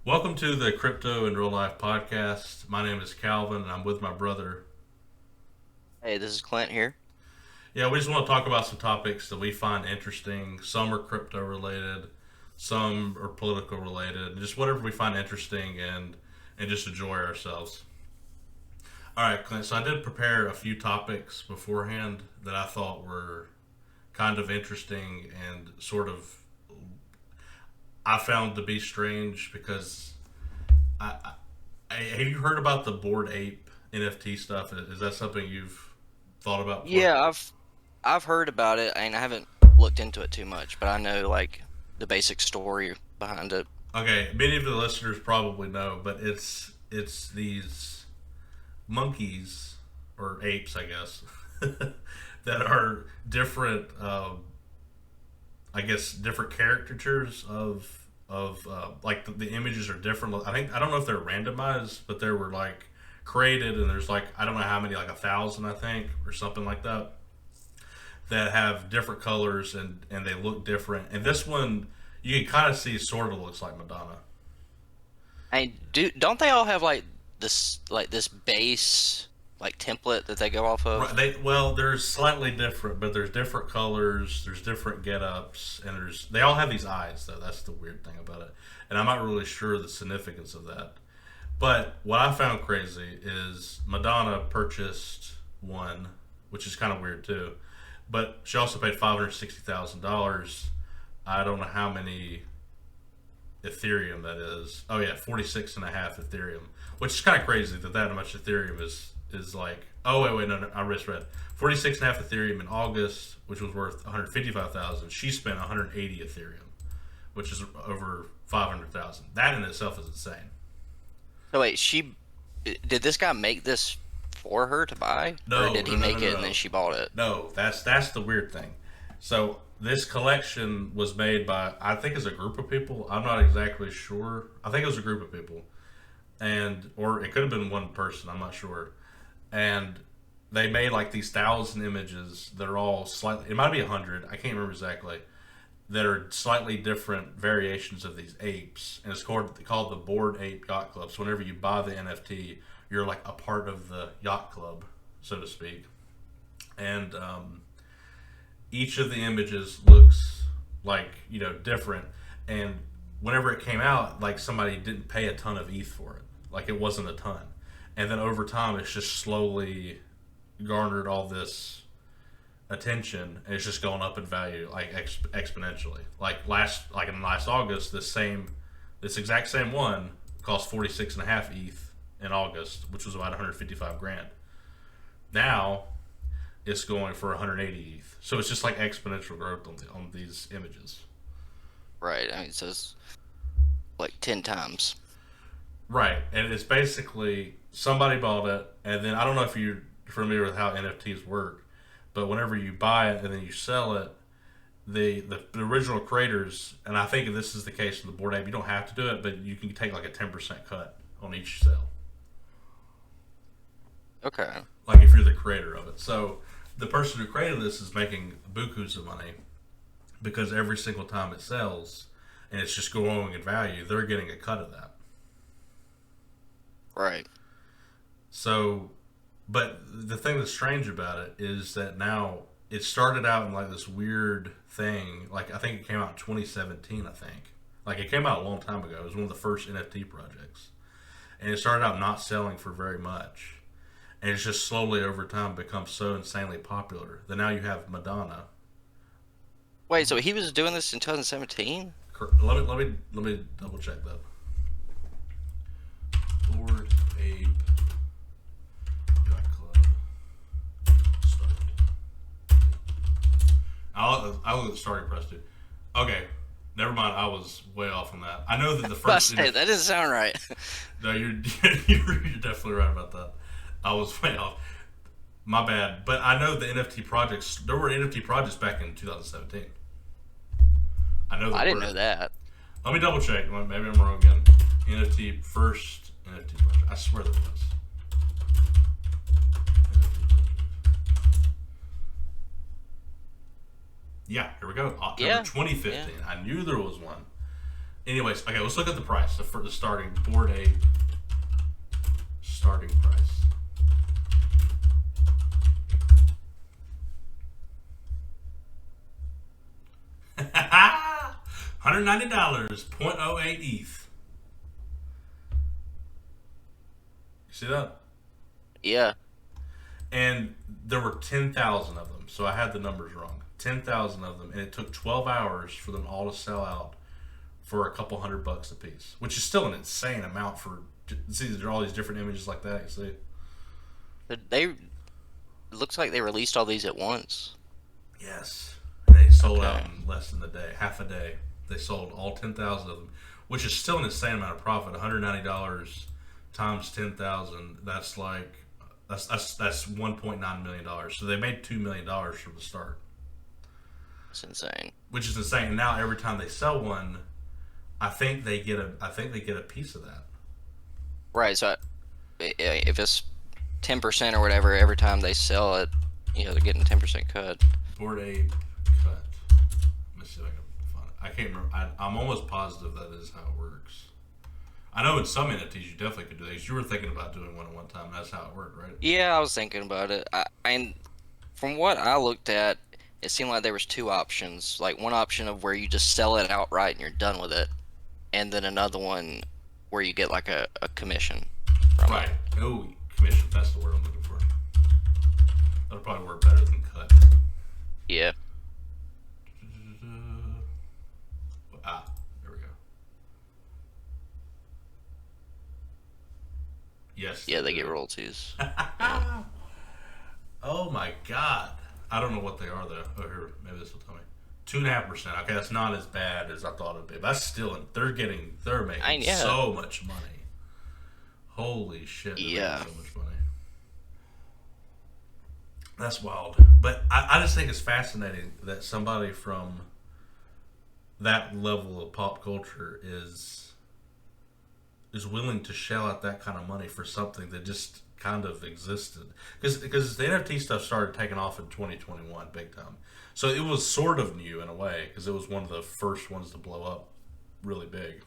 Welcome to the Crypto in Real Life Podcast. My name is Calvin, and I'm with my brother. Hey, this is Clint here. Yeah, we just want to talk about some topics that we find interesting. Some are crypto related, some are political related, just whatever we find interesting and just enjoy ourselves. All right, Clint. So I did prepare a few topics beforehand that I thought were kind of interesting and sort of I found to be strange because have you heard about the Bored Ape NFT stuff? Is that something you've thought about before? Yeah, I've heard about it, and I haven't looked into it too much, but I know like the basic story behind it. Okay, many of the listeners probably know, but it's these monkeys or apes, I guess, that are different. I guess different caricatures of like the images are different. I don't know if they're randomized, but they were like created, and there's like I don't know how many, like 1,000, I think, or something like that, that have different colors and they look different. And this one you can kind of see sort of looks like Madonna. And don't they all have like this base like template that they go off Right. of? There's slightly different, but there's different colors, there's different get-ups, and they all have these eyes though. That's the weird thing about it, and I'm not really sure the significance of that. But what I found crazy is Madonna purchased one, which is kind of weird too. But she also paid $560,000. I don't know how many Ethereum that is. Oh yeah, 46 and a half Ethereum, which is kind of crazy that much Ethereum is like. Oh wait, no, I misread. 46 and a half Ethereum in August, which was worth 155,000. She spent 180 Ethereum, which is over 500,000. That in itself is insane. So wait, did this guy make this for her to buy, or No, did no, he no, no, make it and no. then she bought it? No, that's the weird thing. So this collection was made by, I think, it's a group of people. I'm not exactly sure. I think it was a group of people, and or it could have been one person. I'm not sure. And they made like these 1,000 images that are all slightly. It might be 100. I can't remember exactly. That are slightly different variations of these apes, and it's called the Bored Ape Yacht Club. So whenever you buy the NFT, you're like a part of the yacht club, so to speak. And each of the images looks like different. And whenever it came out, like somebody didn't pay a ton of ETH for it, like it wasn't a ton. And then over time, it's just slowly garnered all this attention, and it's just going up in value like exponentially. Like in last August, this exact same one cost 46 and a half ETH in August, which was about 155 grand. Now it's going for 180 ETH. So it's just like exponential growth on these images. Right. I mean, so it's like 10 times. Right, and it's basically somebody bought it, and then I don't know if you're familiar with how NFTs work, but whenever you buy it and then you sell it, the original creators, and I think this is the case with the Bored Ape, you don't have to do it, but you can take like a 10% cut on each sale. Okay. Like if you're the creator of it. So the person who created this is making bukus of money because every single time it sells and it's just growing in value, they're getting a cut of that. Right. So, but the thing that's strange about it is that now it started out in like this weird thing. Like I think it came out in 2017. I think like it came out a long time ago. It was one of the first NFT projects, and it started out not selling for very much, and it's just slowly over time become so insanely popular that now you have Madonna. Wait, so he was doing this in 2017? Let me double check that. Bored Ape Yacht Club start. I'll look at the starting price, dude. Okay, never mind. I was way off on that. I know that the I first. say, that doesn't sound right. No, you're definitely right about that. I was way off. My bad. But I know the NFT projects. There were NFT projects back in 2017. I know there I didn't were. know that. Let me double check. Maybe I'm wrong again. NFT first NFT project. I swear there was. Yeah, here we go. October Yeah. 2015. Yeah. I knew there was one Anyways, okay, let's look at the price. For the starting Bored Ape starting price. $190, 0.08 ETH. You see that? Yeah. And there were 10,000 of them, so I had the numbers wrong. 10,000 of them, and it took 12 hours for them all to sell out for a couple $100 a piece, which is still an insane amount for. See, there are all these different images like that. You see? It looks like they released all these at once. Yes, and they sold out in less than a day, half a day. They sold all 10,000 of them, which is still an insane amount of profit. $190 times 10,000. That's like that's $1.9 million. So they made $2 million from the start. That's insane. Which is insane. And now every time they sell one, I think they get a piece of that. Right. So if it's 10% or whatever, every time they sell it, they're getting 10% cut. Bored Ape cut. Let me see if I can find it. I can't remember. I'm almost positive that is how it works. I know in some entities you definitely could do these. You were thinking about doing one at one time. That's how it worked, right? Yeah, I was thinking about it. And from what I looked at, it seemed like there was two options. Like one option of where you just sell it outright and you're done with it, and then another one where you get like a commission from right. it. Oh, commission. That's the word I'm looking for. That'll probably work better than cut. Yeah. There we go. Yes. Yeah, they get royalties. Oh my God. I don't know what they are though. Oh, here, maybe this will tell me. 2.5%. Okay, that's not as bad as I thought it'd be. But that's still, they're making so much money. Holy shit. They're making so much money. That's wild. But I just think it's fascinating that somebody from that level of pop culture is willing to shell out that kind of money for something that just kind of existed. Because the NFT stuff started taking off in 2021 big time. So it was sort of new in a way because it was one of the first ones to blow up really big.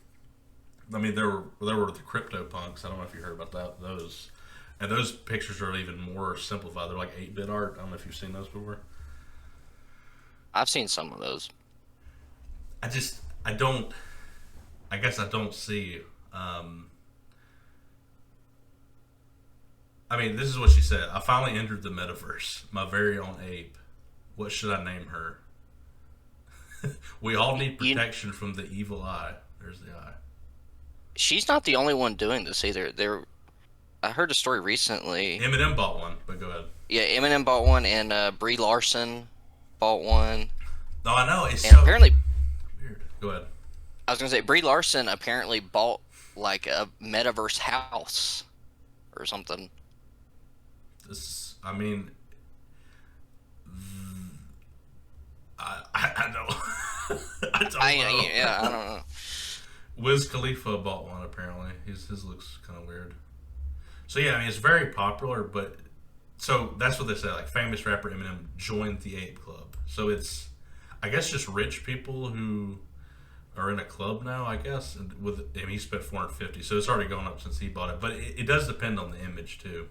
I mean, there were the CryptoPunks. I don't know if you heard about those. And those pictures are even more simplified. They're like 8-bit art. I don't know if you've seen those before. I've seen some of those. I guess I don't see. I mean, this is what she said. I finally entered the metaverse. My very own ape. What should I name her? We all need protection from the evil eye. There's the eye. She's not the only one doing this either. I heard a story recently. Eminem bought one, but go ahead. Yeah, Eminem bought one, and Brie Larson bought one. No, I know. It's and so apparently weird. Go ahead. I was gonna say Brie Larson apparently bought like a metaverse house or something. I mean, I don't. I don't know. Yeah, I don't know. Wiz Khalifa bought one apparently. His looks kind of weird. So yeah, I mean it's very popular, but so that's what they say. Like famous rapper Eminem joined the Ape Club. So it's, I guess, just rich people who are in a club now. I guess, and he spent $450, so it's already gone up since he bought it. But it does depend on the image too.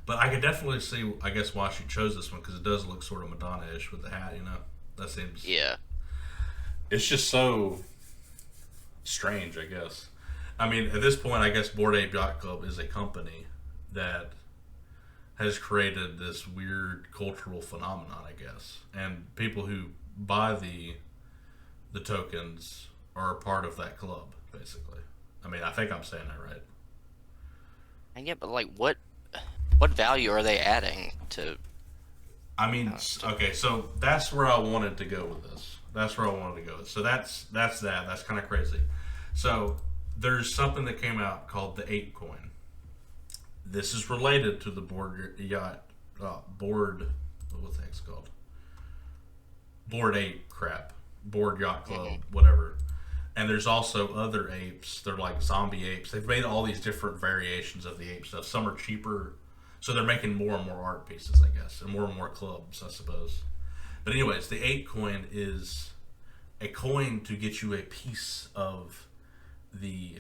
But I could definitely see, I guess, why she chose this one because it does look sort of Madonna-ish with the hat. That seems. Yeah. It's just so strange, I guess. I mean, at this point, I guess Bored Ape Yacht Club is a company that has created this weird cultural phenomenon, I guess. And people who buy the tokens are a part of that club, basically. I mean, I think I'm saying that right. And yeah, but like, what value are they adding to? I mean, okay, so that's where I wanted to go with this. So that's that. That's kind of crazy. So there's something that came out called the Ape Coin. This is related to the Bored Yacht Bored. What the heck's it called? Bored Ape crap. Bored Yacht Club, whatever. And there's also other apes. They're like zombie apes. They've made all these different variations of the ape stuff. Some are cheaper, so they're making more and more art pieces, I guess, and more clubs, I suppose. But anyways, the Ape Coin is a coin to get you a piece of the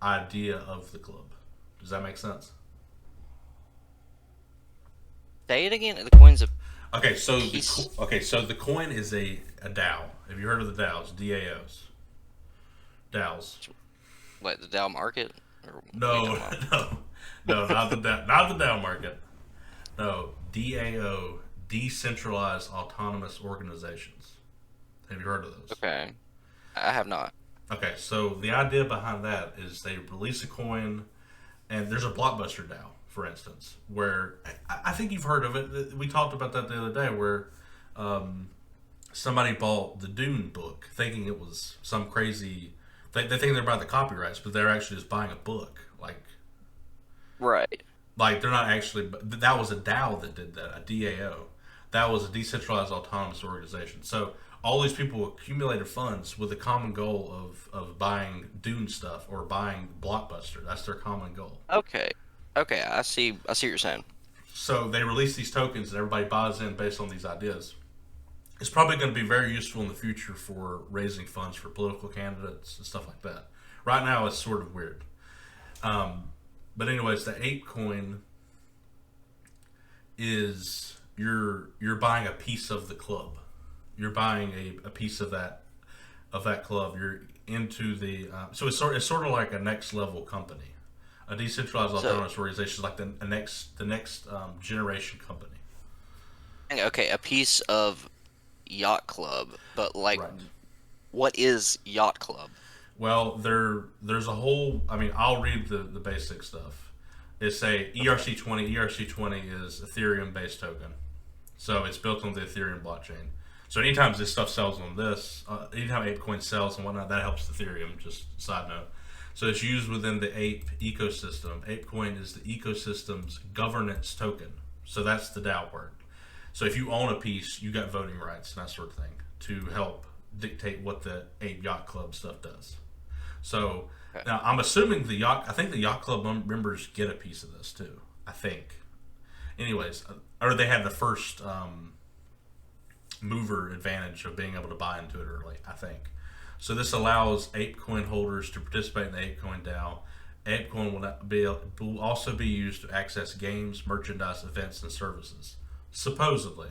idea of the club. Does that make sense? Say it again. The coin's a Okay, so piece. the coin is a DAO. Have you heard of the DAOs? DAOs. DAOs. What, the Dow market? Or what are you No, talking about? no, not the DAO market. No, DAO, decentralized autonomous organizations. Have you heard of those? Okay, I have not. Okay, so the idea behind that is they release a coin, and there's a Blockbuster DAO, for instance, where I think you've heard of it. We talked about that the other day, where somebody bought the Dune book thinking it was some crazy. They think they're buying the copyrights, but they're actually just buying a book. Right. Like they're not actually. That was a DAO that did that, a DAO. That was a decentralized autonomous organization. So all these people accumulated funds with a common goal of buying Dune stuff or buying Blockbuster. That's their common goal. Okay. Okay, I see. I see what you're saying. So they release these tokens and everybody buys in based on these ideas. It's probably going to be very useful in the future for raising funds for political candidates and stuff like that. Right now, it's sort of weird. But anyways, the ape coin is you're buying a piece of the club. You're buying a piece of that club. You're into the so it's sort of like a next level company. A decentralized So, autonomous organization is like the next generation company. okay, a piece of yacht club, but like, Right. what is yacht club? Well, there's a whole. I mean, I'll read the basic stuff. It's a ERC20. ERC20 is Ethereum based token, so it's built on the Ethereum blockchain. So anytime this stuff sells on this, anytime ApeCoin sells and whatnot, that helps Ethereum. Just side note. So it's used within the Ape ecosystem. ApeCoin is the ecosystem's governance token. So that's the DAO word. So if you own a piece, you got voting rights and that sort of thing to help dictate what the Ape Yacht Club stuff does. So Okay. now I'm assuming I think the Yacht Club members get a piece of this too. I think. Anyways, or they had the first mover advantage of being able to buy into it early, I think. So this allows ApeCoin holders to participate in the ApeCoin DAO. ApeCoin will also be used to access games, merchandise, events, and services. Supposedly.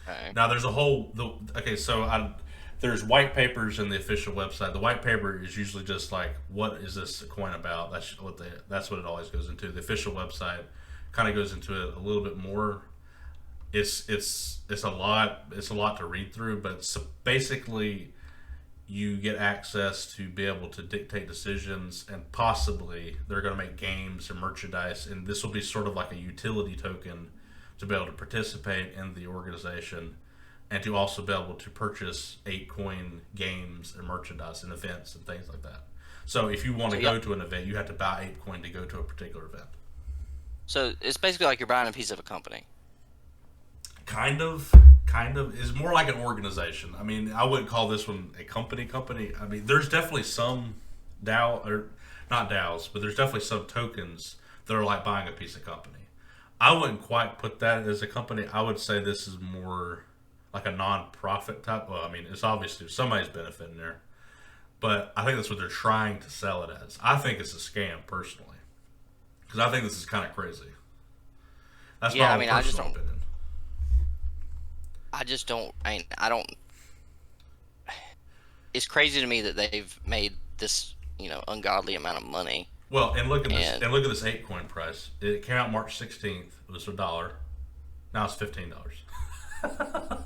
Okay. Now there's a whole there's white papers in the official website. The white paper is usually just like, what is this coin about? That's what it always goes into. The official website kind of goes into it a little bit more. It's a lot to read through, but basically you get access to be able to dictate decisions, and possibly they're going to make games and merchandise, and this will be sort of like a utility token to be able to participate in the organization and to also be able to purchase ApeCoin games and merchandise and events and things like that. So if you want to So, go to an event, you have to buy ApeCoin to go to a particular event. So it's basically like you're buying a piece of a company. Kind of is more like an organization. I mean, I wouldn't call this one a company. I mean, there's definitely some DAO, or not DAOs, but there's definitely some tokens that are like buying a piece of company. I wouldn't quite put that as a company. I would say this is more like a non-profit type. Well, I mean, it's obviously somebody's benefiting there, but I think that's what they're trying to sell it as. I think it's a scam personally, because I think this is kind of crazy. That's Yeah, my I own mean, I just personal don't. opinion. I just don't. I don't. It's crazy to me that they've made this, ungodly amount of money. Well, and look at this. And And look at this ApeCoin price. It came out March 16th. It was $1. Now it's $15.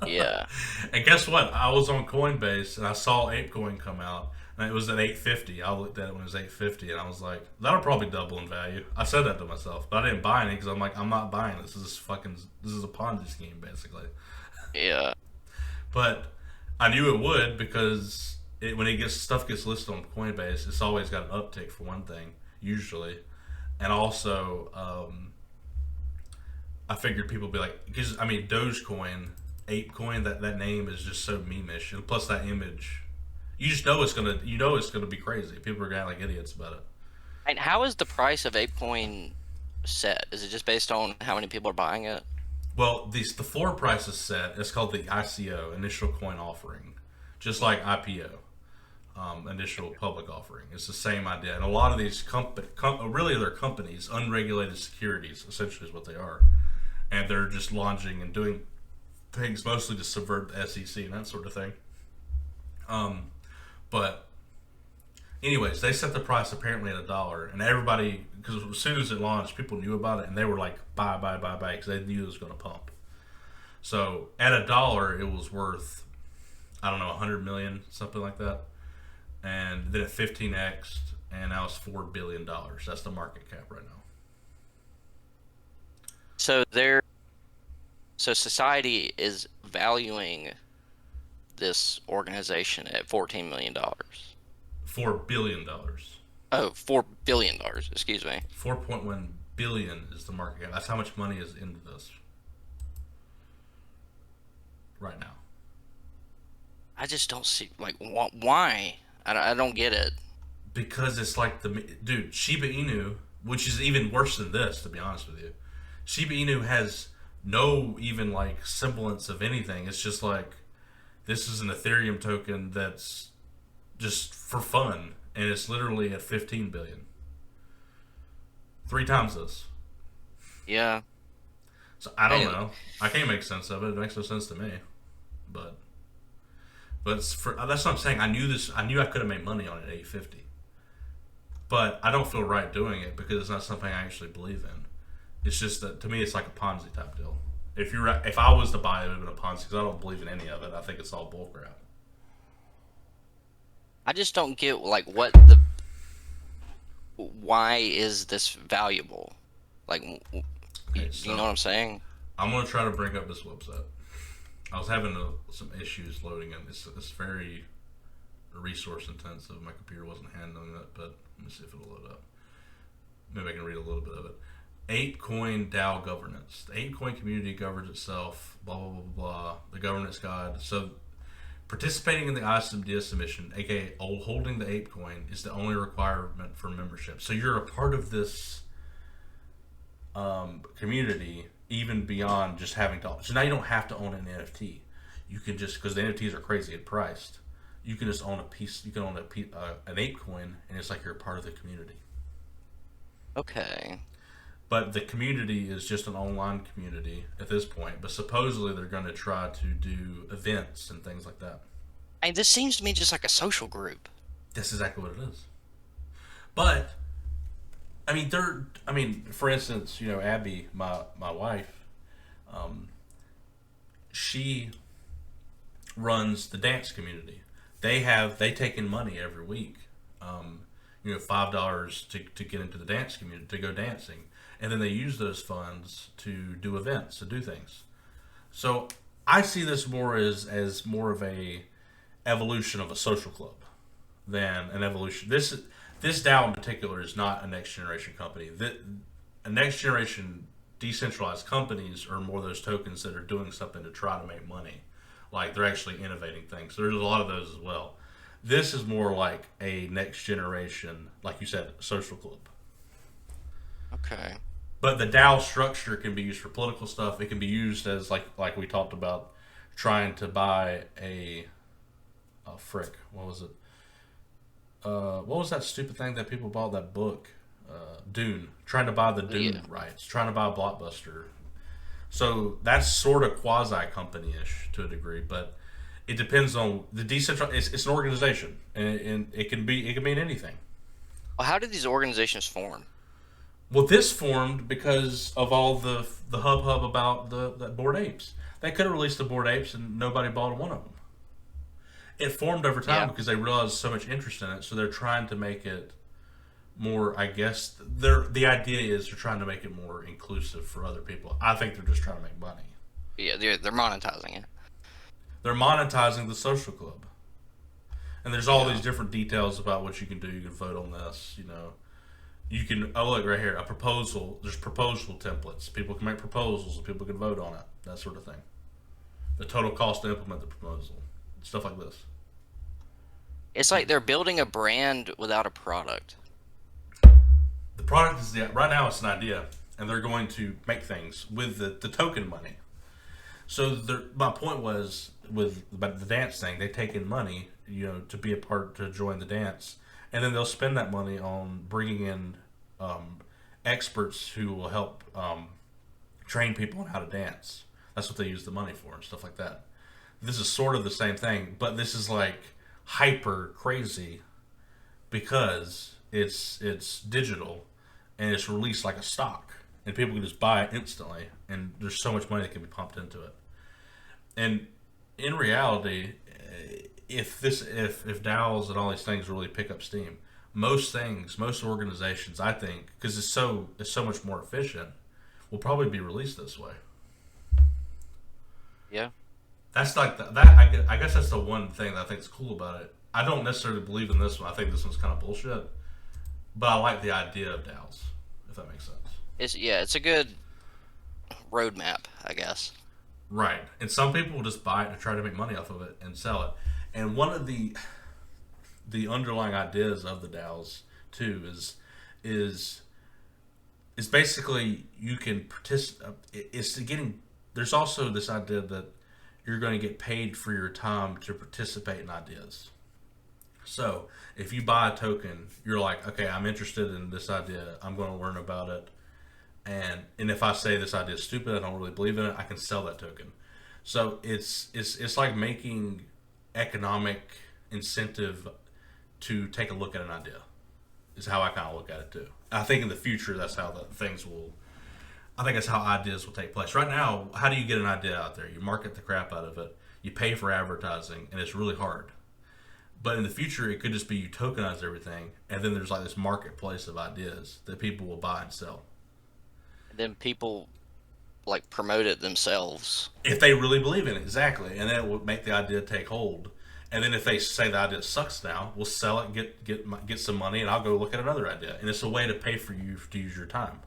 yeah, And guess what? I was on Coinbase and I saw ApeCoin come out, and it was at 850. I looked at it when it was 850, and I was like, that'll probably double in value. I said that to myself, but I didn't buy any because I'm like, I'm not buying this. This is a Ponzi scheme basically. yeah. But I knew it would because when stuff gets listed on Coinbase, it's always got an uptick for one thing, usually, and also I figured people would be like, because I mean Dogecoin, ApeCoin, that name is just so meme-ish, and plus that image, you just know it's gonna be crazy. People are gonna act like idiots about it. And how is the price of ApeCoin set? Is it just based on how many people are buying it? Well, the floor price is set. It's called the ICO, initial coin offering, just like IPO, initial public offering. It's the same idea, and a lot of these really they're companies, unregulated securities, essentially is what they are, and they're just launching and doing things mostly to subvert the SEC and that sort of thing. But anyways, they set the price apparently at $1, and everybody, because as soon as it launched, people knew about it, and they were like, buy, buy, buy, buy, because they knew it was going to pump. So at $1, it was worth, I don't know, 100 million, something like that, and then it 15x, and now it's $4 billion. That's the market cap right now. So society is valuing this organization at $14 million. $4 billion. Oh, $4 billion. Excuse me. 4.1 billion is the market cap. That's how much money is into this right now. I just don't see why. I don't get it. Because it's like dude, Shiba Inu, which is even worse than this, to be honest with you. Shiba Inu has no even like semblance of anything. It's just like, this is an Ethereum token that's just for fun, and it's literally at 15 billion. 3 times this. Yeah. So I don't know. I can't make sense of it. It makes no sense to me. But that's what I'm saying. I knew I could have made money on it at 850. But I don't feel right doing it because it's not something I actually believe in. It's just that to me it's like a Ponzi type deal. If I was to buy it, it would have been a Ponzi because I don't believe in any of it. I think it's all bullcrap. I just don't get why is this valuable? Like, Okay, so you know what I'm saying? I'm gonna try to bring up this website. I was having some issues loading it. It's very resource intensive. My computer wasn't handling it, but let me see if it'll load up. Maybe I can read a little bit of it. 8coin DAO governance. The 8coin community governs itself. Blah blah blah blah blah. The governance guide. So, participating in the ISMDS submission, aka holding the 8coin, is the only requirement for membership. So you're a part of this community, even beyond just having to. So now you don't have to own an NFT. You can just, because the NFTs are crazy at priced, you can just own a piece. You can own an 8coin, and it's like you're a part of the community. Okay. But the community is just an online community at this point. But supposedly they're going to try to do events and things like that. And this seems to me just like a social group. That's exactly what it is. But I mean, for instance, Abby, my wife, she runs the dance community. They take in money every week. $5 to get into the dance community, to go dancing. And then they use those funds to do events, to do things. So I see this more as more of a evolution of a social club than an evolution. This DAO in particular is not a next generation company. A next generation decentralized companies are more those tokens that are doing something to try to make money. Like they're actually innovating things. There's a lot of those as well. This is more like a next generation, like you said, social club. Okay. But the DAO structure can be used for political stuff. It can be used as like we talked about, trying to buy what was it? What was that stupid thing that people bought, that book? Dune. Trying to buy the Dune rights. Trying to buy Blockbuster. So that's sort of quasi-company-ish to a degree, but it depends on the decentralized. It's an organization, and it can mean anything. Well, how did these organizations form? Well, this formed because of all the hubbub about the Bored Apes. They could have released the Bored Apes and nobody bought one of them. It formed over time because they realized so much interest in it, so they're trying to make it more, I guess, the idea is they're trying to make it more inclusive for other people. I think they're just trying to make money. Yeah, they're monetizing it. They're monetizing the social club. And there's all these different details about what you can do. You can vote on this, You can, look right here, a proposal. There's proposal templates. People can make proposals and people can vote on it. That sort of thing. The total cost to implement the proposal. Stuff like this. It's like they're building a brand without a product. The product is, right now it's an idea. And they're going to make things with the token money. So my point was with about the dance thing, they take in money, to be a part to join the dance, and then they'll spend that money on bringing in um, experts who will help train people on how to dance. That's what they use the money for and stuff like that. This is sort of the same thing, but this is like hyper crazy because it's digital and it's released like a stock, and people can just buy it instantly, and there's so much money that can be pumped into it. And in reality, if DAOs and all these things really pick up steam, most organizations, I think, because it's so much more efficient, will probably be released this way. Yeah. That's like that. I guess that's the one thing that I think is cool about it. I don't necessarily believe in this one. I think this one's kind of bullshit, but I like the idea of DAOs, if that makes sense. It's a good roadmap, I guess. Right. And some people will just buy it to try to make money off of it and sell it. And one of the underlying ideas of the DAOs too is basically you can participate. It's getting. There's also this idea that you're going to get paid for your time to participate in ideas. So if you buy a token, you're like, okay, I'm interested in this idea. I'm going to learn about it. And if I say this idea is stupid, I don't really believe in it, I can sell that token. So it's like making economic incentive to take a look at an idea. Is how I kind of look at it too. I think in the future that's how I think that's how ideas will take place. Right now, how do you get an idea out there? You market the crap out of it. You pay for advertising, and it's really hard. But in the future, it could just be you tokenize everything, and then there's like this marketplace of ideas that people will buy and sell. Then people like promote it themselves If they really believe in it, exactly. And then it would make the idea take hold. And then if they say the idea sucks now, we'll sell it, get some money, and I'll go look at another idea. And it's a way to pay for you to use your time.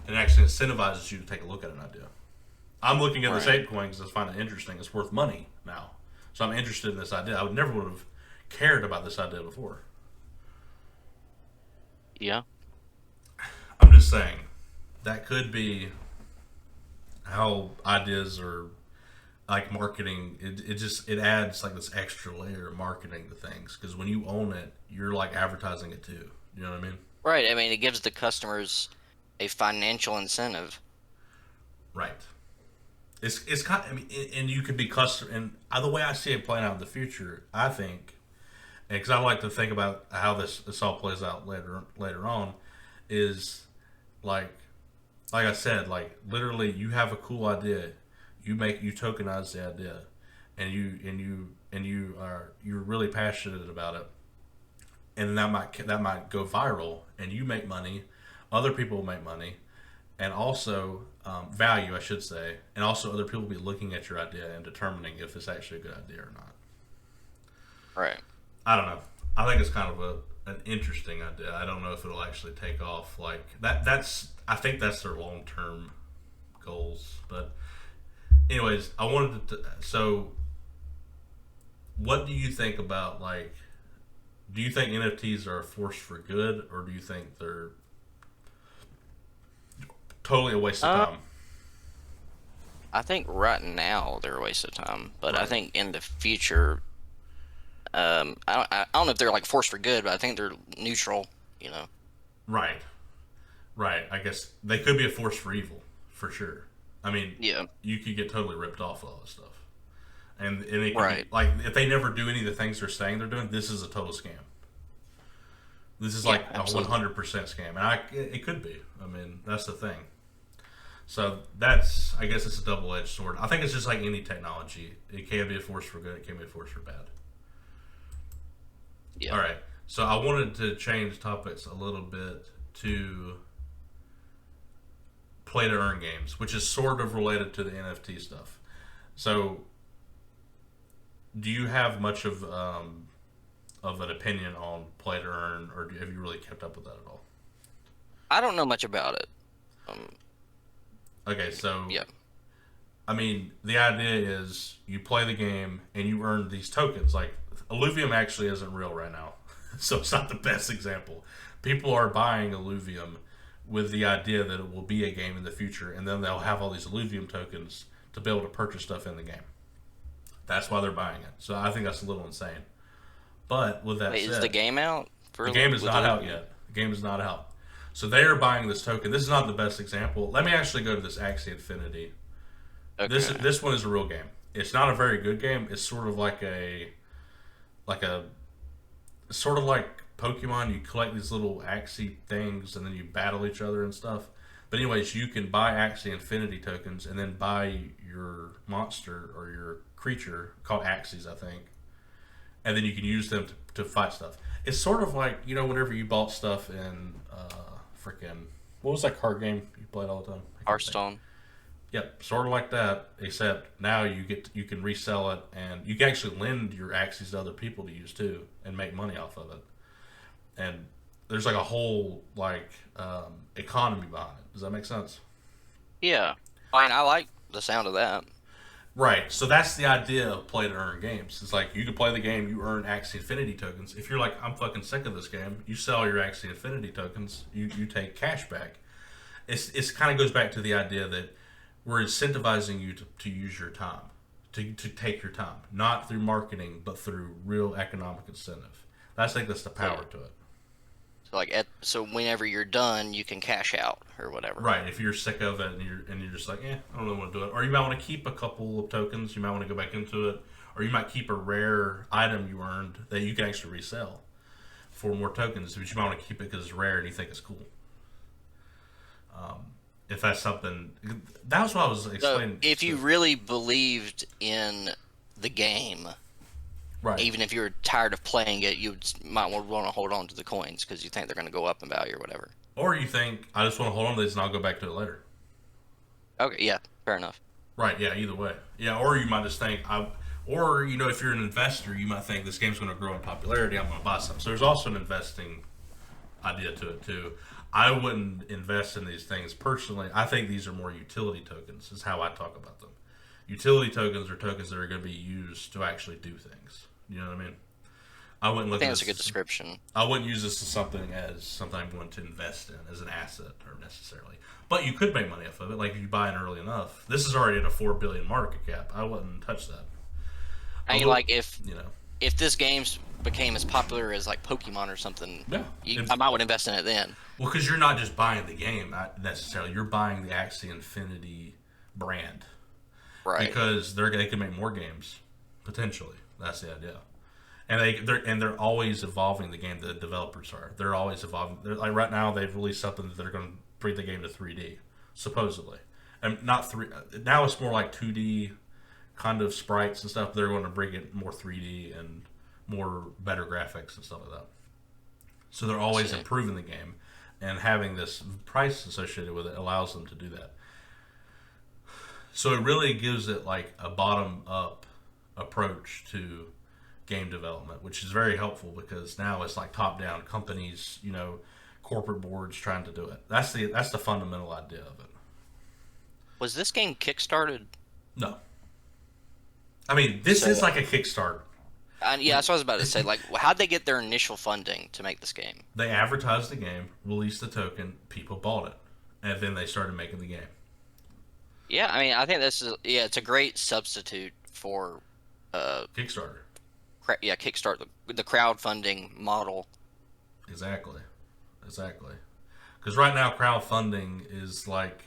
It actually incentivizes you to take a look at an idea. I'm looking at this apecoin because I find it interesting. It's worth money now. So I'm interested in this idea. I would never would have cared about this idea before. Yeah. I'm just saying that could be how ideas are like marketing. It adds like this extra layer of marketing to things because when you own it, you're like advertising it too. You know what I mean? Right. I mean, it gives the customers a financial incentive. Right. It's kind of, I mean, and you could be custom. And the way I see it playing out in the future, I think, because I like to think about how this all plays out later on, is like I said, like literally, you have a cool idea, you tokenize the idea, and you're really passionate about it, and that might go viral, and you make money, other people will make money, and also value, I should say, and also other people will be looking at your idea and determining if it's actually a good idea or not. Right. I don't know. I think it's kind of an interesting idea. I don't know if it'll actually take off like that. I think that's their long term goals. But anyways, I wanted to. So, what do you think about like? Do you think NFTs are a force for good, or do you think they're totally a waste of time? I think right now they're a waste of time, but Right. I think in the future, I don't know if they're like force for good, but I think they're neutral. You know. Right. Right. I guess they could be a force for evil, for sure. I mean, Yeah. you could get totally ripped off with all this stuff. And it could Right. be, like, if they never do any of the things they're saying they're doing, this is a total scam. This is like a absolutely. 100% scam. And it could be. I mean, that's the thing. So I guess it's a double-edged sword. I think it's just like any technology. It can be a force for good, it can be a force for bad. Yeah. All right. So I wanted to change topics a little bit to play to earn games, which is sort of related to the NFT stuff. So, do you have much of an opinion on play to earn, or have you really kept up with that at all? I don't know much about it. Okay, so Yeah. I mean, the idea is you play the game and you earn these tokens. Like Illuvium actually isn't real right now, so it's not the best example. People are buying Illuvium with the idea that it will be a game in the future, and then they'll have all these Illuvium tokens to be able to purchase stuff in the game. That's why they're buying it. So I think that's a little insane. But with that Wait, said, is the game out? the game is not out yet. The game is not out. So they are buying this token. This is not the best example. Let me actually go to this Axie Infinity. Okay. This one is a real game. It's not a very good game. It's sort of like sort of like Pokemon. You collect these little Axie things and then you battle each other and stuff. But anyways, you can buy Axie Infinity tokens and then buy your monster or your creature called Axies, I think, and then you can use them to fight stuff. It's sort of like, whenever you bought stuff in freaking, what was that card game you played all the time? Hearthstone. Yep, sort of like that, except now you can resell it, and you can actually lend your Axies to other people to use too, and make money off of it. And there's like a whole economy behind it. Does that make sense? Yeah. I like the sound of that. Right. So that's the idea of play to earn games. It's like you can play the game, you earn Axie Infinity tokens. If you're like, I'm fucking sick of this game, you sell your Axie Infinity tokens, you take cash back. It's kind of goes back to the idea that we're incentivizing you to use your time, to take your time, not through marketing, but through real economic incentive. I think that's the power to it. So whenever you're done, you can cash out or whatever. Right. If you're sick of it and you're just like, I don't really want to do it, or you might want to keep a couple of tokens, you might want to go back into it, or you might keep a rare item you earned that you can actually resell for more tokens, but you might want to keep it because it's rare and you think it's cool. If that's something, that was what I was explaining. So if you really believed in the game, right, even if you're tired of playing it, you might want to hold on to the coins because you think they're going to go up in value or whatever. Or you think, I just want to hold on to this and I'll go back to it later. Okay, yeah, fair enough. Right, yeah, either way. Yeah, or you might just think, or, if you're an investor, you might think this game's going to grow in popularity, I'm going to buy some. So there's also an investing idea to it, too. I wouldn't invest in these things personally. I think these are more utility tokens, is how I talk about them. Utility tokens are tokens that are going to be used to actually do things. You know what I mean? I think that's a good description. I wouldn't use this as something I'm going to invest in as an asset or necessarily. But you could make money off of it, like if you buy it early enough. This is already at a $4 billion market cap. I wouldn't touch that. If this game became as popular as like Pokemon or something, I might would invest in it then. Well, because you're not just buying the game necessarily. You're buying the Axie Infinity brand. Right. Because they can make more games, potentially. That's the idea. And they're always evolving the game. The developers are. They're always evolving. Like right now, they've released something that they're going to bring the game to 3D, supposedly. And not 3. Now it's more like 2D kind of sprites and stuff. They're going to bring it more 3D and more better graphics and stuff like that. So they're always improving the game, and having this price associated with it allows them to do that. So it really gives it like a bottom-up approach to game development, which is very helpful because now it's like top-down companies, corporate boards trying to do it. That's the fundamental idea of it. Was this game kickstarted? No. I mean, this is like a Kickstarter. Yeah, that's what I was about to say. Like, how'd they get their initial funding to make this game? They advertised the game, released the token, people bought it, and then they started making the game. Yeah, I mean, I think it's a great substitute for Kickstarter. Kickstarter, the crowdfunding model. Exactly. Because right now, crowdfunding is like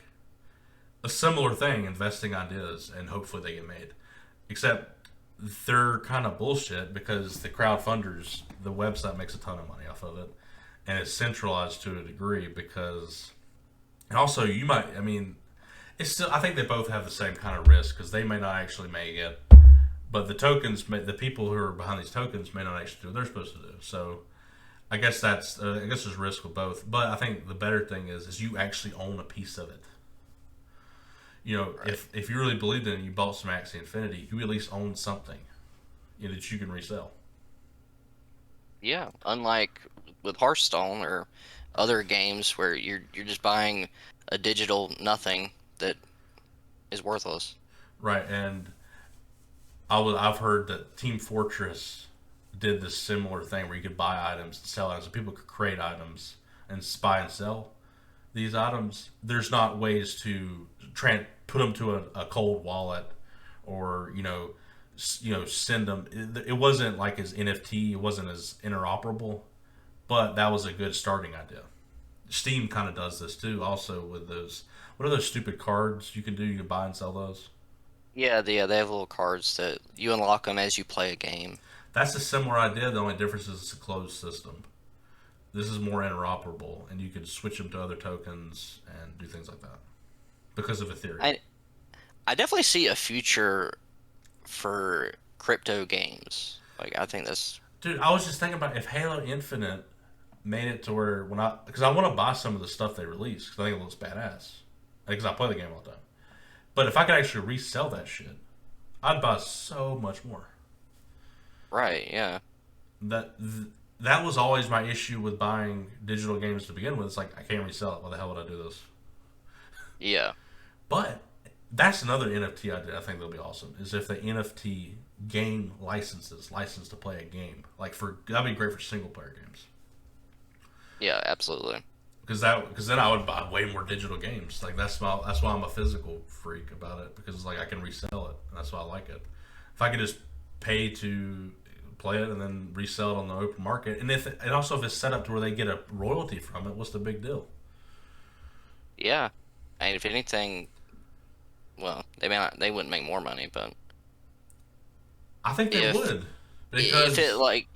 a similar thing, investing ideas, and hopefully they get made. Except they're kind of bullshit because the crowdfunders, the website makes a ton of money off of it, and it's centralized to a degree because, and also it's still, I think they both have the same kind of risk because they may not actually make it, but the people who are behind these tokens may not actually do what they're supposed to do. So I guess there's risk with both, but I think the better thing is you actually own a piece of it. Right. If you really believed in it and you bought some Axie Infinity, you at least own something that you can resell. Yeah, unlike with Hearthstone or other games where you're just buying a digital nothing that is worthless. Right, and I've heard that Team Fortress did this similar thing where you could buy items and sell items, so people could create items and buy and sell. these items, there's not ways to put them to a cold wallet, or send them. It wasn't like as NFT. It wasn't as interoperable, but that was a good starting idea. Steam kind of does this too, also with those. What are those stupid cards you can do? You can buy and sell those. Yeah, they have little cards that you unlock them as you play a game. That's a similar idea. The only difference is it's a closed system. This is more interoperable, and you can switch them to other tokens and do things like that because of Ethereum. I definitely see a future for crypto games. Like, I think that's Dude, I was just thinking about if Halo Infinite made it to where because I want to buy some of the stuff they release because I think it looks badass. Because I play the game all the time. But if I could actually resell that shit, I'd buy so much more. right. Yeah, That was always my issue with buying digital games to begin with. It's like I can't resell it. Why the hell would I do this? yeah, But that's another NFT idea I think that'll be awesome. Is if the NFT game license to play a game. That'd be great for single player games. yeah. Absolutely. Because then I would buy way more digital games. Like that's why I'm a physical freak about it, because it's like I can resell it, and that's why I like it. If I could just pay to play it and then resell it on the open market, and if it's set up to where they get a royalty from it, what's the big deal? Yeah, and if anything, well, they wouldn't make more money, but I think they if would, if it like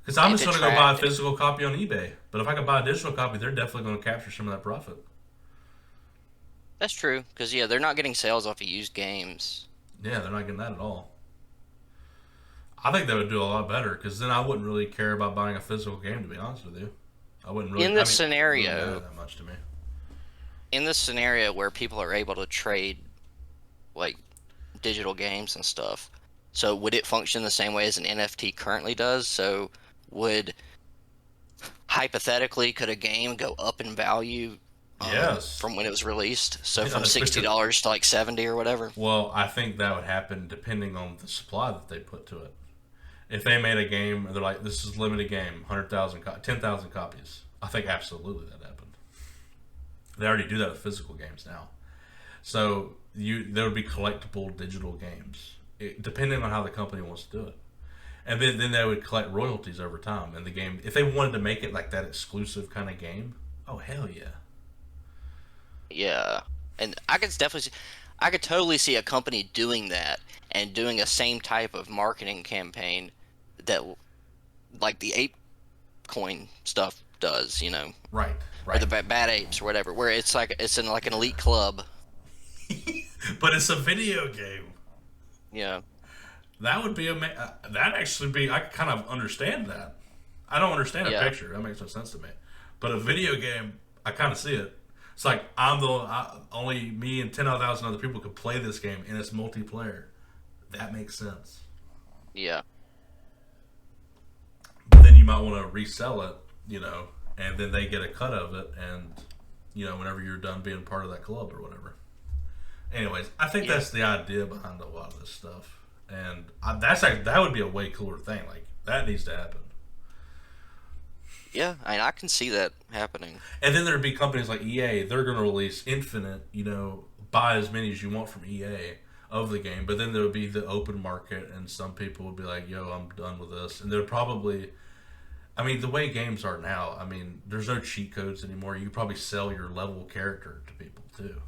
because I'm if just it going to go buy a tracked, physical copy on eBay. But if I could buy a digital copy, they're definitely going to capture some of that profit. that's true. Because yeah, they're not getting sales off of used games. Yeah, they're not getting that at all. I think they would do a lot better, because then I wouldn't really care about buying a physical game, to be honest with you. I wouldn't really. In this It wouldn't scenario, matter that much to me. in this scenario where people are able to trade like digital games and stuff, so would it function the same way as an NFT currently does? So would hypothetically could a game go up in value Yes. from when it was released? So from Yes, because $60 to like 70 or whatever. well, I think that would happen depending on the supply that they put to it. If they made a game and they're like, "This is a limited game, 100,000, 10,000 copies," I think absolutely that happened. They already do that with physical games now. So there would be collectible digital games, depending on how the company wants to do it, and then they would collect royalties over time. And the game, if they wanted to make it like that exclusive kind of game, oh hell yeah, Yeah, and I could totally see a company doing that and doing a same type of marketing campaign that like the ape coin stuff does, right, or the right. bad apes or whatever, where it's in like an elite club. But it's a video game. Yeah, That would be that actually be. I kind of understand that. I don't understand a yeah, picture. That makes no sense to me. But a video game, I kind of see it. It's like only me and 10,000 other people could play this game, and it's multiplayer. That makes sense. yeah, But then you might want to resell it, and then they get a cut of it, and whenever you're done being part of that club or whatever. Anyways, I think yeah, that's the idea behind a lot of this stuff, and that would be a way cooler thing. Like that needs to happen. yeah. I can see that happening. And then there'd be companies like EA. They're going to release infinite, buy as many as you want from EA of the game. But then there would be the open market, and some people would be like, "Yo, I'm done with this." And they're probably, I mean, the way games are now, I mean, there's no cheat codes anymore. You could probably sell your level character to people too.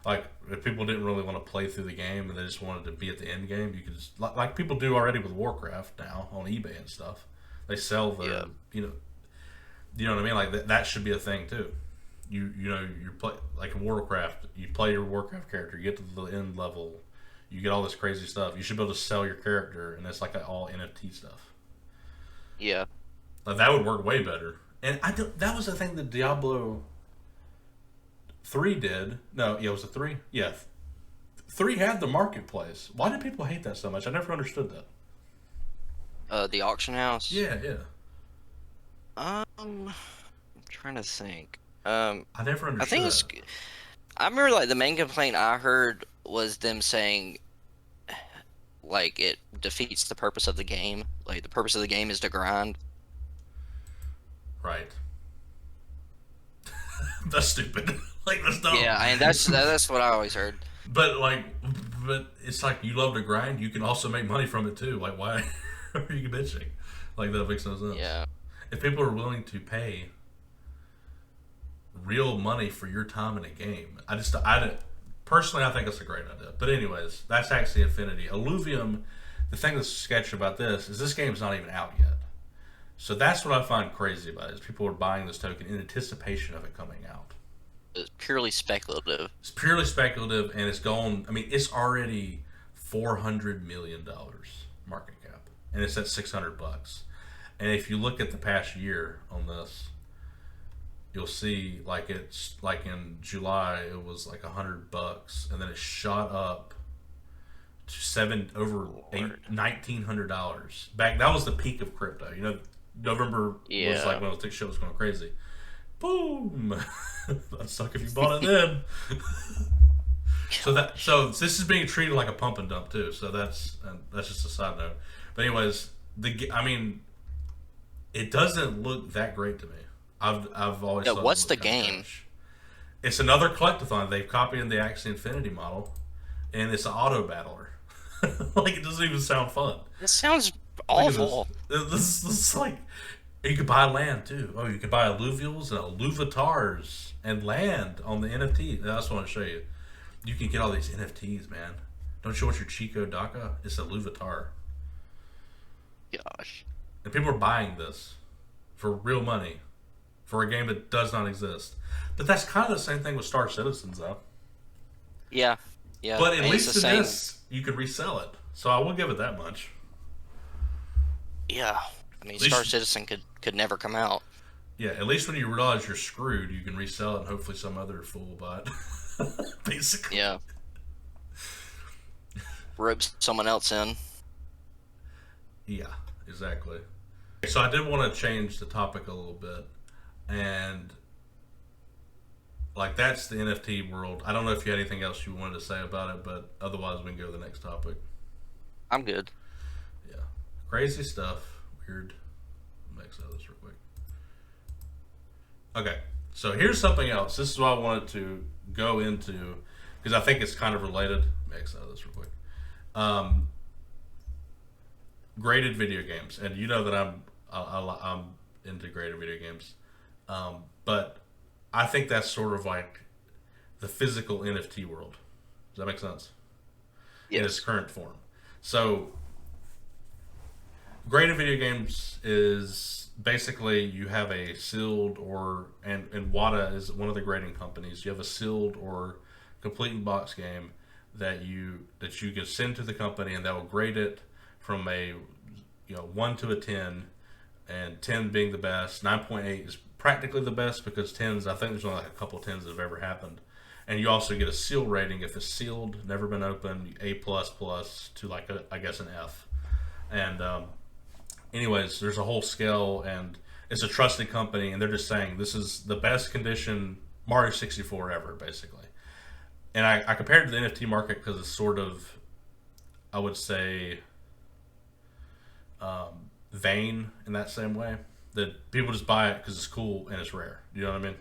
Like if people didn't really want to play through the game and they just wanted to be at the end game, you could just like people do already with Warcraft now on eBay and stuff. They sell Yeah, their, you know what I mean? Like that should be a thing too. You play like in Warcraft. You play your Warcraft character. You get to the end level. You get all this crazy stuff. You should be able to sell your character, and it's like all NFT stuff. yeah, Like that would work way better. And that was the thing that Diablo 3 did. No, yeah, it was a 3. Yeah, 3 had the marketplace. Why did people hate that so much? I never understood that. the auction house. Yeah, yeah. I'm trying to think. I never I think understood it's. that. I remember like the main complaint I heard was them saying like it defeats the purpose of the game. Like the purpose of the game is to grind. Right. That's stupid. Like that's dumb. Yeah, and that's what I always heard. But like, but it's like you love to grind. You can also make money from it too. Like why are you bitching? Like that makes no sense. Yeah. If people are willing to pay real money for your time in a game, personally I think it's a great idea. But anyways, that's Axie Infinity. Illuvium. The thing that's sketchy about this game's not even out yet. So that's what I find crazy about it, is people are buying this token in anticipation of it coming out. It's purely speculative. It's purely speculative, and it's gone. I mean, it's already $400 million market cap, and it's at $600. And if you look at the past year on this, you'll see like it's like in July it was like $100, and then it shot up to $1,900 back. That was the peak of crypto. You know, November was like when the shit was going crazy. Boom! That suck if you bought it then. So this is being treated like a pump and dump too. So that's just a side note. But anyways, it doesn't look that great to me. I've always thought what's the game? Trash. It's another collectathon. They've copied the Axie Infinity model, and it's an auto battler. Like it doesn't even sound fun. This sounds awful. This is like, you could buy land too. Oh, you could buy alluvials and alluvatars and land on the NFT. That's what I want to show you. You can get all these NFTs, man. Don't you want your Chico DACA? It's a alluvatar. Gosh. And people are buying this for real money for a game that does not exist. But that's kind of the same thing with Star Citizens, though. Yeah. Yeah. But at least in this, you could resell it. So I will give it that much. Yeah. I mean, Star Citizen could never come out. Yeah, at least when you realize you're screwed, you can resell it and hopefully some other fool will buy it. Basically. Yeah. Rope someone else in. Yeah, exactly. So I did want to change the topic a little bit. And like that's the NFT world. I don't know if you had anything else you wanted to say about it, but otherwise we can go to the next topic. I'm good. Yeah. Crazy stuff. Weird. Make sense of this real quick. Okay. So here's something else. This is what I wanted to go into because I think it's kind of related. Make sense of this real quick. Graded video games, and you know that I'm into graded video games, but I think that's sort of like the physical NFT world. Does that make sense? Yes. In its current form. So, graded video games is basically you have a sealed and WATA is one of the grading companies. You have a sealed or complete in box game that you can send to the company, and that will grade it from a 1 to a 10, and 10 being the best. 9.8 is practically the best because 10s, I think there's only like a couple 10s that have ever happened. And you also get a seal rating if it's sealed, never been opened, A++ to like I guess an F. And anyways, there's a whole scale, and it's a trusted company, and they're just saying this is the best condition Mario 64 ever, basically. And I compared it to the NFT market because it's sort of, I would say, vain in that same way. That people just buy it because it's cool and it's rare. You know what I mean?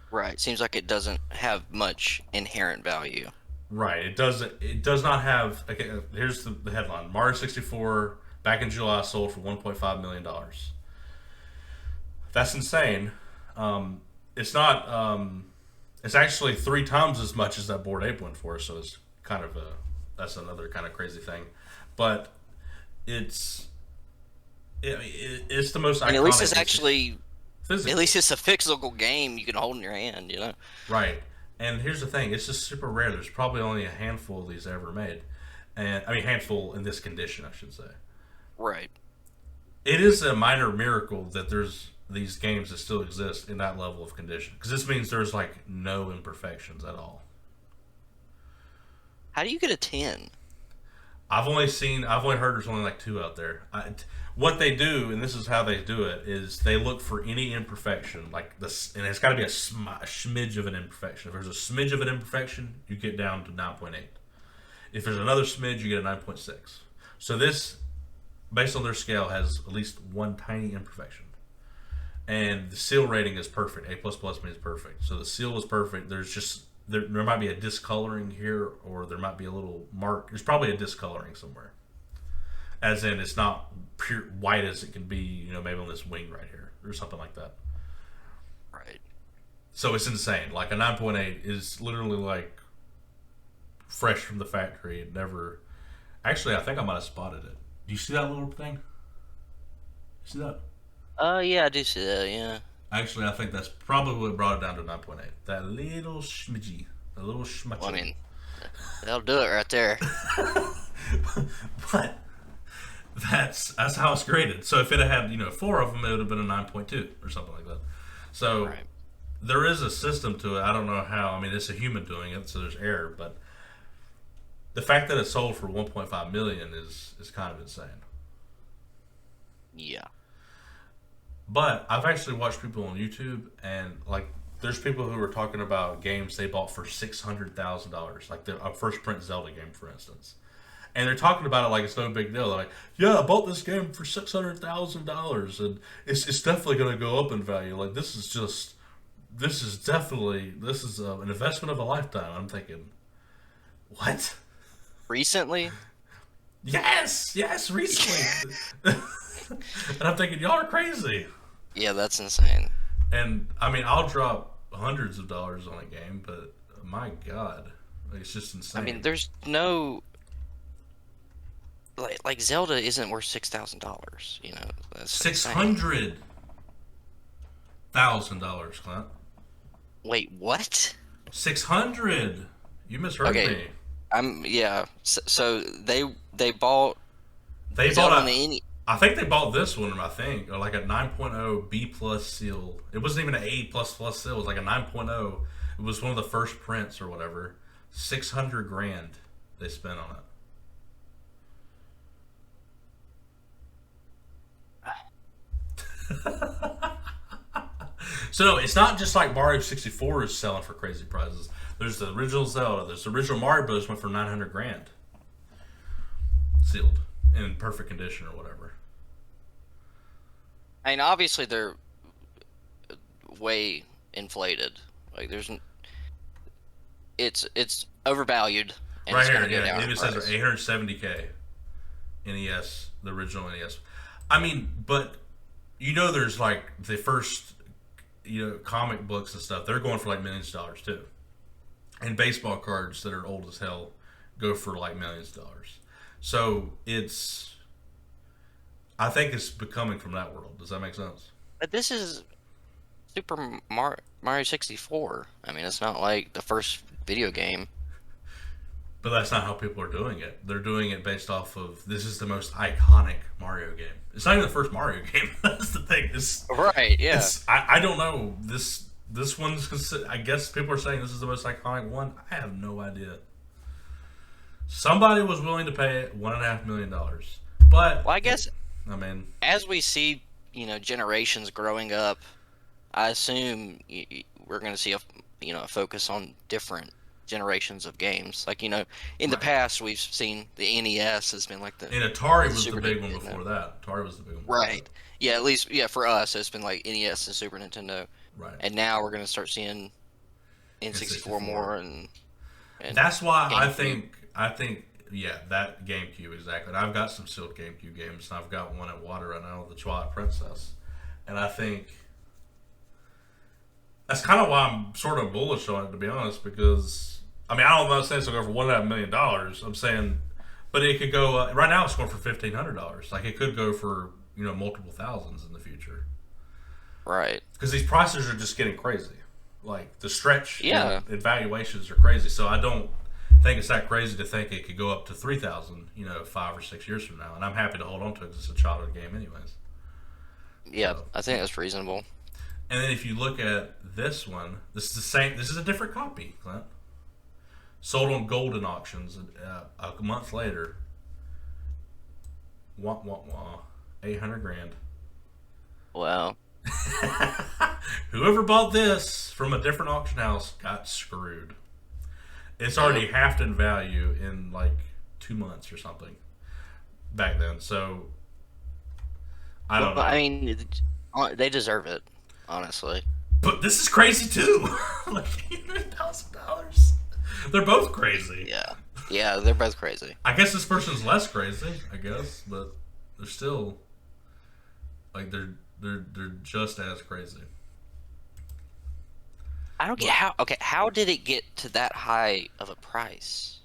Right. Seems like it doesn't have much inherent value. Right. It doesn't. It does not have. Okay. Here's the headline: Mario 64 back in July sold for $1.5 million. That's insane. It's not. It's actually 3 times as much as that Bored Ape went for. So it's kind of that's another kind of crazy thing, but it's the most iconic. At least it's actually physical. At least it's a physical game you can hold in your hand, you know. Right. And here's the thing: it's just super rare. There's probably only a handful of these ever made, and I mean handful in this condition, I should say. Right. It is a minor miracle that there's these games that still exist in that level of condition, because this means there's like no imperfections at all. How do you get a 10? I've only heard there's only like 2 out there. What they do, and this is how they do it, is they look for any imperfection, like this, and it's got to be a smidge of an imperfection. If there's a smidge of an imperfection, you get down to 9.8. If there's another smidge, you get a 9.6. So this, based on their scale, has at least one tiny imperfection. and the seal rating is perfect. A plus plus means perfect. So the seal is perfect. There's just there might be a discoloring here, or there might be a little mark. There's probably a discoloring somewhere, as in it's not pure white as it can be. You know, maybe on this wing right here or something like that. Right. So it's insane. Like a 9.8 is literally like fresh from the factory. It never. Actually, I think I might have spotted it. Do you see that little thing? You see that? Yeah, I do see that. Yeah. Actually, I think that's probably what brought it down to 9.8. That little schmidgy. A little Well, I schmudgy. mean, that'll do it right there. But that's how it's graded. So if it had, four of them, it would have been a 9.2 or something like that. So Right. there is a system to it. I don't know how. I mean, it's a human doing it, so there's error. But the fact that it sold for 1.5 million is kind of insane. Yeah. But I've actually watched people on YouTube, and like, there's people who are talking about games they bought for $600,000, like a first print Zelda game, for instance. And they're talking about it like it's no big deal. They're like, "Yeah, I bought this game for $600,000, and it's definitely going to go up in value. Like this is an investment of a lifetime." I'm thinking, what? Recently? Yes, recently. And I'm thinking, y'all are crazy. Yeah, that's insane. And I mean, I'll drop hundreds of dollars on a game, but my God, it's just insane. I mean, there's no like Zelda isn't worth $6,000. You know, that's insane. $600,000, Clint. Wait, what? 600. You misheard Okay. me. Yeah. So they bought They Zelda bought on the I think they bought this one. I think, or like a 9.0 B plus seal. It wasn't even an A plus plus seal. It was like a 9.0. It was one of the first prints or whatever. $600,000 they spent on it. So no, it's not just like Mario 64 is selling for crazy prices. There's the original Zelda. There's the original Mario Bros. Went for $900,000, sealed in perfect condition or whatever. I mean, obviously they're way inflated. Like it's overvalued. And Right it's here, gonna go yeah, down it in says price. 870K NES, the original NES. I mean, but there's like the first, comic books and stuff. They're going for like millions of dollars too, and baseball cards that are old as hell go for like millions of dollars. So I think it's becoming from that world. Does that make sense? But this is Super Mario 64. I mean, it's not like the first video game. But that's not how people are doing it. They're doing it based off of this is the most iconic Mario game. It's not even the first Mario game. That's the thing. Right, yeah. I don't know. This one's I guess people are saying this is the most iconic one. I have no idea. Somebody was willing to pay it $1.5 million. But Well, I guess I mean, as we see, generations growing up, I assume we're going to see a focus on different generations of games. Like, in the Right. past, we've seen the NES has been like and Atari was the Super big one Nintendo. before that. Atari was the big one before Right. Yeah, at least, for us, it's been like NES and Super Nintendo. that. Right. And now we're going to start seeing N64 N64. more and That's why GameCube. I think yeah, that GameCube exactly. And I've got some sealed GameCube games, and I've got one at Water right now, the Twilight Princess. And I think that's kind of why I'm sort of bullish on it, to be honest, because I mean, I'm not saying it's going to go for $1.5 million. I'm saying, but it could go right now. It's going for $1,500. Like it could go for multiple thousands in the future. Right. Because these prices are just getting crazy. Like the stretch valuations are crazy. So I don't think it's that crazy to think it could go up to 3,000, 5 or 6 years from now. And I'm happy to hold on to it because it's a childhood game anyways. Yeah, So, I think that's reasonable. and then if you look at this one, this is the same. This is a different copy, Clint. Sold on Golden auctions a month later. Wah wah wah. $800,000. Wow. Whoever bought this from a different auction house got screwed. It's already halved in value in like 2 months or something back then. So I don't know. I mean, they deserve it. honestly. But this is crazy too. Like $800,000. They're both crazy. Yeah. Yeah, they're both crazy. I guess this person's less crazy. I guess, but they're still like they're just as crazy. I don't get how. Okay, how did it get to that high of a price?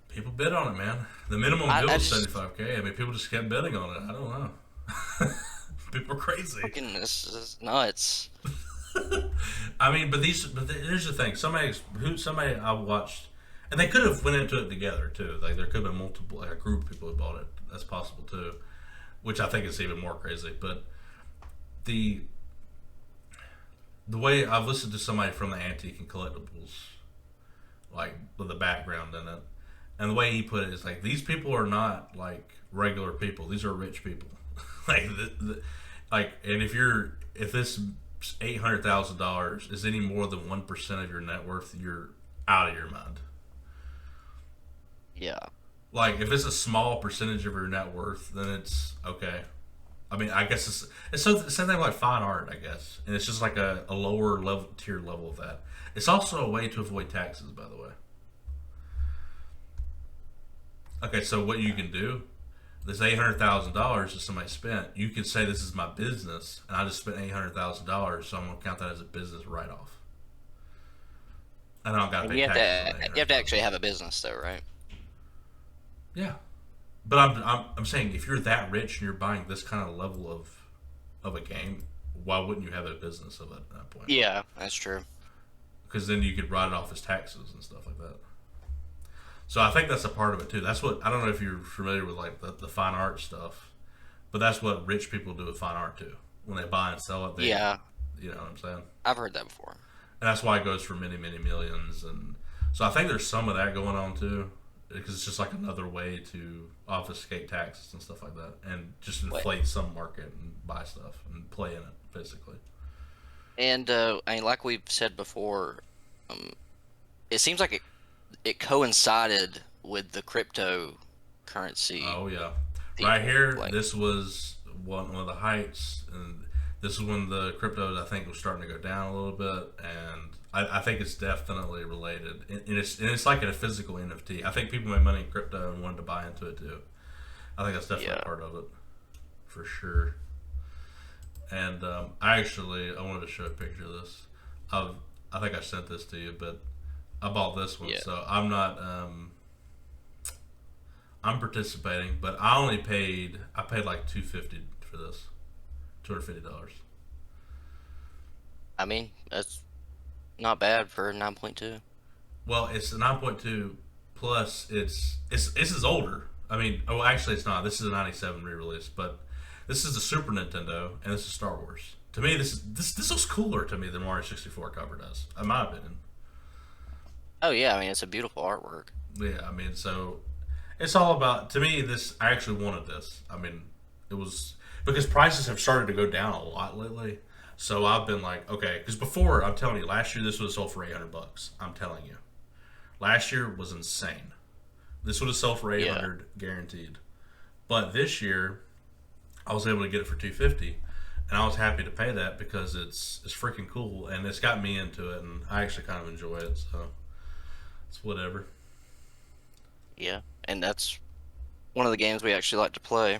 People bid on it, man. The minimum I bid was just 75K. I mean, people just kept bidding on it. I don't know. People are crazy. fucking this is nuts. I mean, here's the thing. Somebody I watched, and they could have went into it together too. Like there could have been multiple, like a group of people who bought it. That's possible too, which I think is even more crazy. But the the way I've listened to somebody from the antique and collectibles, like with the background in it, and the way he put it is like these people are not like regular people. These are rich people. like like, and if this $800,000 is any more than 1% of your net worth, you're out of your mind. Yeah. Like if it's a small percentage of your net worth, then it's okay. I mean, I guess it's so the same thing like fine art, I guess, and it's just like a lower level tier level of that. It's also a way to avoid taxes, by the way. Okay, so what you can do, this $800,000 that somebody spent, you can say this is my business, and I just spent $800,000, so I'm gonna count that as a business write off, and I don't gotta And pay taxes on you have to actually have a business though, right? Yeah, but I'm saying if you're that rich and you're buying this kind of level of a game, why wouldn't you have a business of it at that point? Yeah, that's true. Because then you could write it off as taxes and stuff like that. So I think that's a part of it too. That's what I don't know if you're familiar with like the fine art stuff, but that's what rich people do with fine art too. When they buy and sell it, Yeah, you know what I'm saying. I've heard that before. And that's why it goes for many millions. And so I think there's some of that going on too, because it's just like another way to obfuscate taxes and stuff like that, and just inflate some market and buy stuff and play in it basically. And I mean, like we've said before, it seems like it coincided with the cryptocurrency. Oh yeah, theme, right here. like, This was one of the heights, and this is when the cryptos I think was starting to go down a little bit, and I think it's definitely related. And it's like a physical NFT. I think people made money in crypto and wanted to buy into it too. I think that's definitely part of it, for sure. And I wanted to show a picture of this. I think I sent this to you, but I bought this one, so I'm not. I'm participating, but I paid like $250 for this, $250. I mean, that's not bad for 9.2. Well, it's a 9.2 plus. This is older. I mean, oh, actually, it's not. This is a '97 re-release, but this is the Super Nintendo, and this is Star Wars. To me, this looks cooler to me than Mario 64 cover does, in my opinion. Oh yeah, I mean it's a beautiful artwork. Yeah, I mean, so it's all about. To me, this I actually wanted this. I mean, it was because prices have started to go down a lot lately. So I've been like, okay, because before I'm telling you, last year this would have sold for $800. I'm telling you, last year was insane. This would have sold for 800 guaranteed. But this year, I was able to get it for 250, and I was happy to pay that because it's freaking cool, and it's got me into it, and I actually kind of enjoy it. So it's whatever. Yeah, and that's one of the games we actually like to play.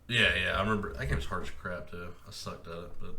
Yeah, I remember that game's hard as crap too. I sucked at it, but